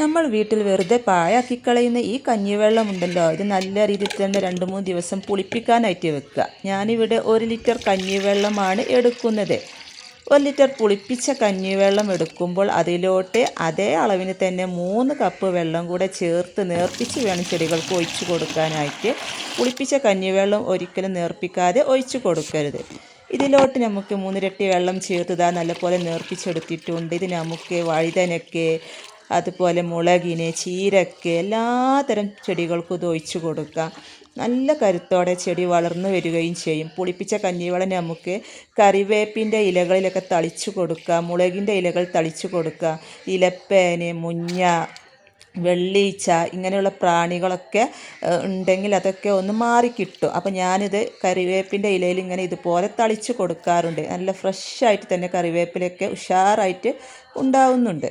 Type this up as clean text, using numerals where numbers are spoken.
നമ്മൾ വീട്ടിൽ വെറുതെ പാഴാക്കി കളയുന്ന ഈ കഞ്ഞിവെള്ളം ഉണ്ടല്ലോ, ഇത് നല്ല രീതിയിൽ തന്നെ 2-3 ദിവസം പുളിപ്പിക്കാനായിട്ട് വെക്കുക. ഞാനിവിടെ 1 ലിറ്റർ കഞ്ഞിവെള്ളമാണ് എടുക്കുന്നത്. 1 ലിറ്റർ പുളിപ്പിച്ച കഞ്ഞിവെള്ളം എടുക്കുമ്പോൾ അതിലോട്ട് അതേ അളവിന് തന്നെ 3 കപ്പ് വെള്ളം കൂടെ ചേർത്ത് നേർപ്പിച്ച് വേണം ചെടികൾക്ക് ഒഴിച്ചു കൊടുക്കാനായിട്ട്. പുളിപ്പിച്ച കഞ്ഞിവെള്ളം ഒരിക്കലും നേർപ്പിക്കാതെ ഒഴിച്ചു കൊടുക്കരുത്. ഇതിലോട്ട് നമുക്ക് 3 ഇരട്ടി വെള്ളം ചേർത്ത് നല്ലപോലെ നേർപ്പിച്ചെടുത്തിട്ടുണ്ട്. ഇത് നമുക്ക് വഴുതനയ്ക്ക്, അതുപോലെ മുളകിന്, ചീരയ്ക്ക്, എല്ലാതരം ചെടികൾക്കും ഇത് ഒഴിച്ചു കൊടുക്കാം. നല്ല കരുത്തോടെ ചെടി വളർന്നു വരികയും ചെയ്യും. പുളിപ്പിച്ച കഞ്ഞിവെള്ളം നമുക്ക് കറിവേപ്പിൻ്റെ ഇലകളിലൊക്കെ തളിച്ചു കൊടുക്കാം, മുളകിൻ്റെ ഇലകൾ തളിച്ചു കൊടുക്കാം. ഇലപ്പേന്, മുഞ്ഞ, വെള്ളീച്ച ഇങ്ങനെയുള്ള പ്രാണികളൊക്കെ ഉണ്ടെങ്കിൽ അതൊക്കെ ഒന്ന് മാറിക്കിട്ടും. അപ്പോൾ ഞാനിത് കറിവേപ്പിൻ്റെ ഇലയിൽ ഇങ്ങനെ ഇതുപോലെ തളിച്ചു കൊടുക്കാറുണ്ട്. നല്ല ഫ്രഷായിട്ട് തന്നെ കറിവേപ്പിലൊക്കെ ഉഷാറായിട്ട് ഉണ്ടാവുന്നുണ്ട്.